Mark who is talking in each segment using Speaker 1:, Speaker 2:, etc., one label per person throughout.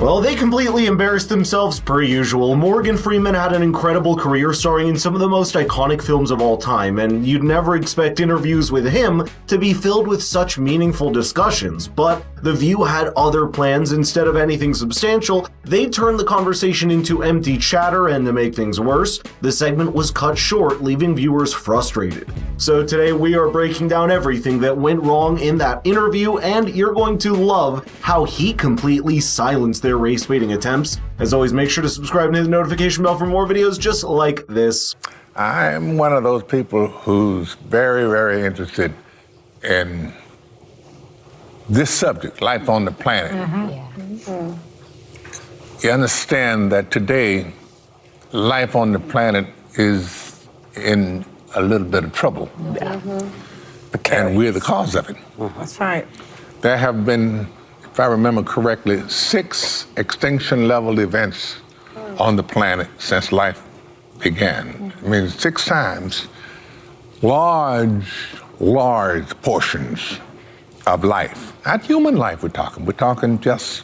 Speaker 1: Well, they completely embarrassed themselves per usual. Morgan Freeman had an incredible career starring in some of the most iconic films of all time, and you'd never expect interviews with him to be filled with such meaningful discussions. But The View had other plans. Instead of anything substantial, they turned the conversation into empty chatter, and to make things worse, the segment was cut short, leaving viewers frustrated. So today we are breaking down everything that went wrong in that interview, and you're going to love how he completely silenced their race-baiting attempts. As always, make sure to subscribe and hit the notification bell for more videos just like this.
Speaker 2: I'm one of those people who's very, very interested in this subject, life on the planet. You understand that today, life on the planet is in a little bit of trouble. And we're the cause of it.
Speaker 3: That's right.
Speaker 2: There have been, if I remember correctly, 6 extinction-level events on the planet since life began. I mean, 6 times, large portions of life. Not human life we're talking just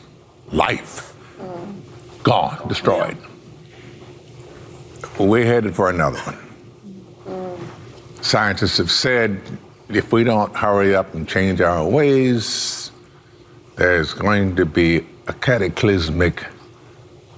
Speaker 2: life. Gone, destroyed. We're headed for another one. Scientists have said if we don't hurry up and change our ways, there's going to be a cataclysmic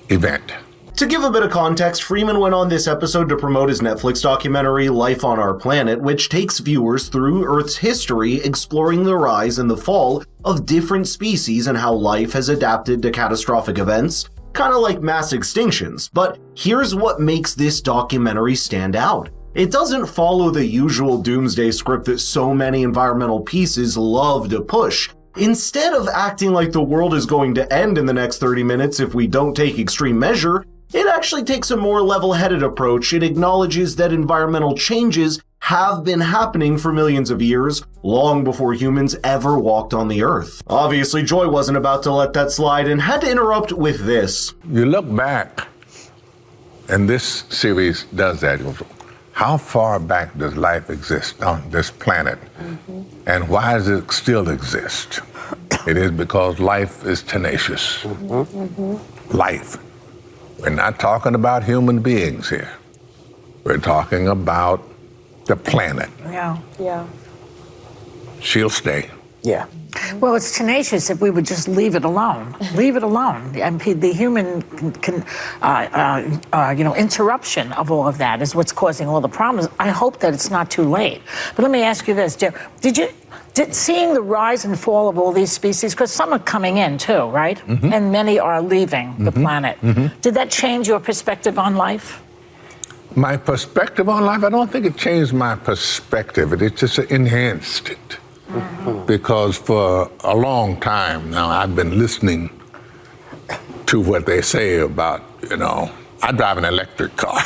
Speaker 2: event.
Speaker 1: To give a bit of context, Freeman went on this episode to promote his Netflix documentary, Life on Our Planet, which takes viewers through Earth's history, exploring the rise and the fall of different species and how life has adapted to catastrophic events, kind of like mass extinctions. But here's what makes this documentary stand out. It doesn't follow the usual doomsday script that so many environmental pieces love to push. Instead of acting like the world is going to end in the next 30 minutes if we don't take extreme measure, it actually takes a more level-headed approach. It acknowledges that environmental changes have been happening for millions of years, long before humans ever walked on the Earth. Obviously, Joy wasn't about to let that slide and had to interrupt with this.
Speaker 2: You look back, and this series does that. How far back does life exist on this planet? And why does it still exist? It is because life is tenacious. Life. We're not talking about human beings here. We're talking about the planet.
Speaker 3: Yeah.
Speaker 2: She'll stay.
Speaker 4: Yeah.
Speaker 3: Well, it's tenacious if we would just leave it alone. Leave it alone. And the human interruption of all of that is what's causing all the problems. I hope that it's not too late. But let me ask you this, Jeff. Did seeing the rise and fall of all these species, because some are coming in too, right? And many are leaving the planet. Did that change your perspective on life?
Speaker 2: My perspective on life, I don't think it changed my perspective. It just enhanced it. Because for a long time now, I've been listening to what they say about, I drive an electric car.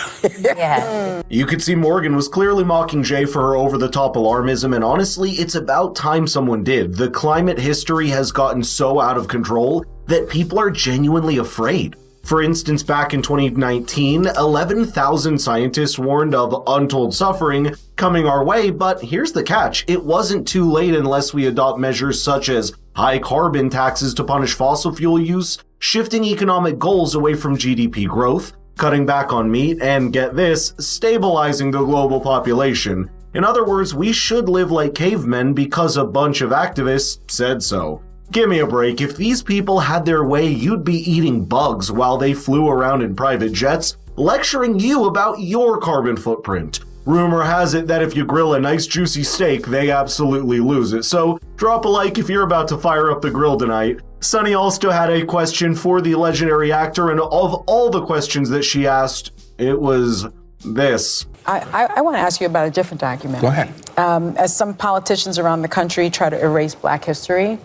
Speaker 1: You could see Morgan was clearly mocking Jay for her over-the-top alarmism, and honestly, it's about time someone did. The climate history has gotten so out of control that people are genuinely afraid. For instance, back in 2019, 11,000 scientists warned of untold suffering coming our way, but here's the catch. It wasn't too late unless we adopt measures such as high carbon taxes to punish fossil fuel use, shifting economic goals away from GDP growth, cutting back on meat, and get this, stabilizing the global population. In other words, we should live like cavemen because a bunch of activists said so. Give me a break. If these people had their way, you'd be eating bugs while they flew around in private jets, lecturing you about your carbon footprint. Rumor has it that if you grill a nice juicy steak, they absolutely lose it. So drop a like if you're about to fire up the grill tonight. Sunny also had a question for the legendary actor, and of all the questions that she asked, it was this.
Speaker 5: I want to ask you about a different documentary.
Speaker 2: Go ahead.
Speaker 5: As some politicians around the country try to erase Black history,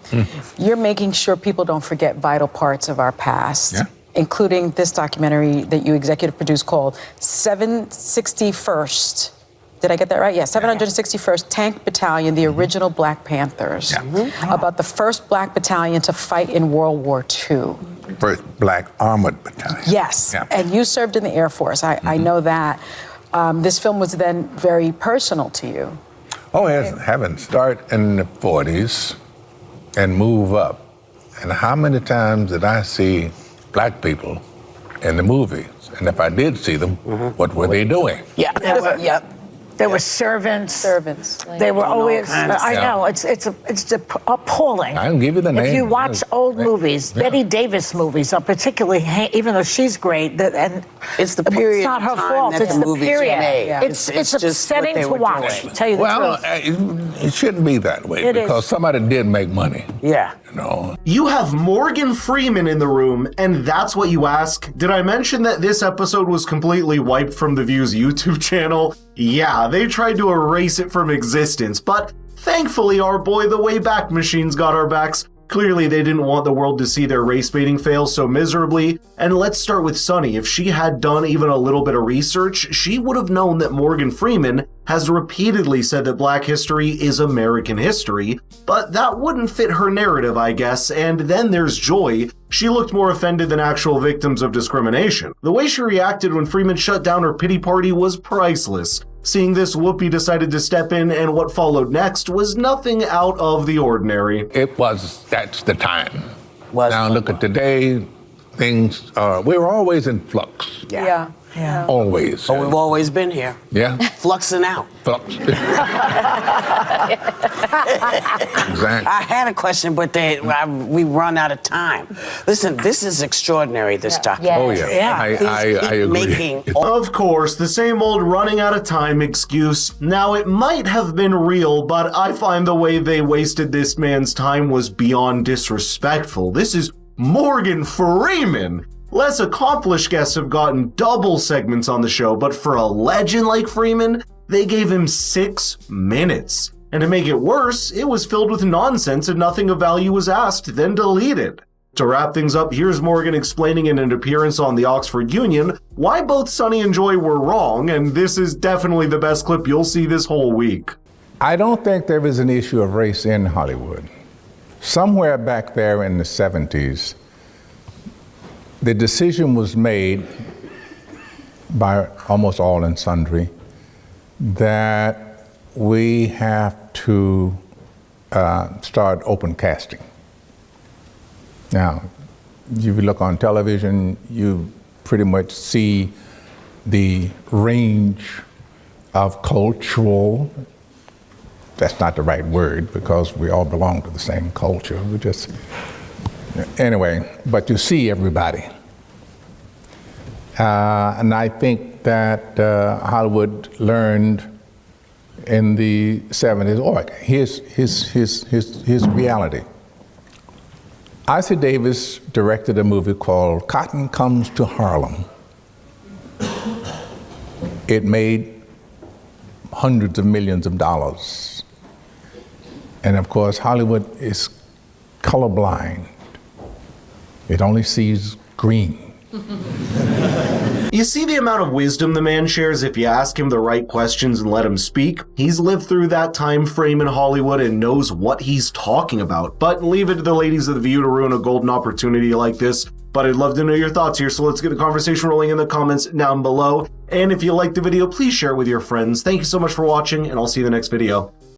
Speaker 5: you're making sure people don't forget vital parts of our past, including this documentary that you executive produced called 761st. Did I get that right? Yeah, 761st Tank Battalion, the original Black Panthers, about the first Black battalion to fight in World War II.
Speaker 2: First Black Armored Battalion.
Speaker 5: Yes, and you served in the Air Force. I know that. This film was then very personal to you.
Speaker 2: Oh, yes, heavens. Start in the 40s and move up. And how many times did I see black people in the movies. And if I did see them, what were they doing?
Speaker 3: Yeah. They were servants. They were always. I know it's appalling.
Speaker 2: I can give you the name.
Speaker 3: If you watch old movies, Betty Davis movies are particularly, even though she's great, and
Speaker 4: it's the period.
Speaker 3: It's not her fault. It's the period. It's upsetting to watch. Tell you the truth.
Speaker 2: It shouldn't be that way because somebody did make money.
Speaker 4: Yeah.
Speaker 1: You have Morgan Freeman in the room, and that's what you ask? Did I mention that this episode was completely wiped from The View's YouTube channel? Yeah, they tried to erase it from existence, but thankfully our boy the Wayback Machine's got our backs. Clearly they didn't want the world to see their race baiting fail so miserably. And let's start with Sunny. If she had done even a little bit of research, she would have known that Morgan Freeman has repeatedly said that Black history is American history, but that wouldn't fit her narrative, I guess. And then there's Joy. She looked more offended than actual victims of discrimination. The way she reacted when Freeman shut down her pity party was priceless. Seeing this, Whoopi decided to step in, and what followed next was nothing out of the ordinary.
Speaker 2: That's the time. Now look at today, things we were always in flux.
Speaker 5: Yeah.
Speaker 2: Always.
Speaker 4: But we've always been here.
Speaker 2: Yeah.
Speaker 4: Fluxing out.
Speaker 2: Flux. Exactly.
Speaker 4: I had a question, but we run out of time. Listen, this is extraordinary, this documentary.
Speaker 2: Oh, yeah. I agree.
Speaker 1: Of course, the same old running out of time excuse. Now, it might have been real, but I find the way they wasted this man's time was beyond disrespectful. This is Morgan Freeman. Less accomplished guests have gotten double segments on the show, but for a legend like Freeman, they gave him 6 minutes. And to make it worse, it was filled with nonsense and nothing of value was asked, then deleted. To wrap things up, here's Morgan explaining in an appearance on the Oxford Union why both Sunny and Joy were wrong, and this is definitely the best clip you'll see this whole week.
Speaker 2: I don't think there is an issue of race in Hollywood. Somewhere back there in the 70s, the decision was made by almost all and sundry that we have to start open casting. Now, if you look on television, you pretty much see the range of cultural, that's not the right word because we all belong to the same culture. Anyway, but you see everybody. And I think that Hollywood learned in the 70s, here's reality. Isaac Davis directed a movie called Cotton Comes to Harlem. It made hundreds of millions of dollars. And of course, Hollywood is colorblind. It only sees green.
Speaker 1: You see the amount of wisdom the man shares if you ask him the right questions and let him speak? He's lived through that time frame in Hollywood and knows what he's talking about. But leave it to the ladies of The View to ruin a golden opportunity like this. But I'd love to know your thoughts here, so let's get the conversation rolling in the comments down below. And if you liked the video, please share it with your friends. Thank you so much for watching, and I'll see you in the next video.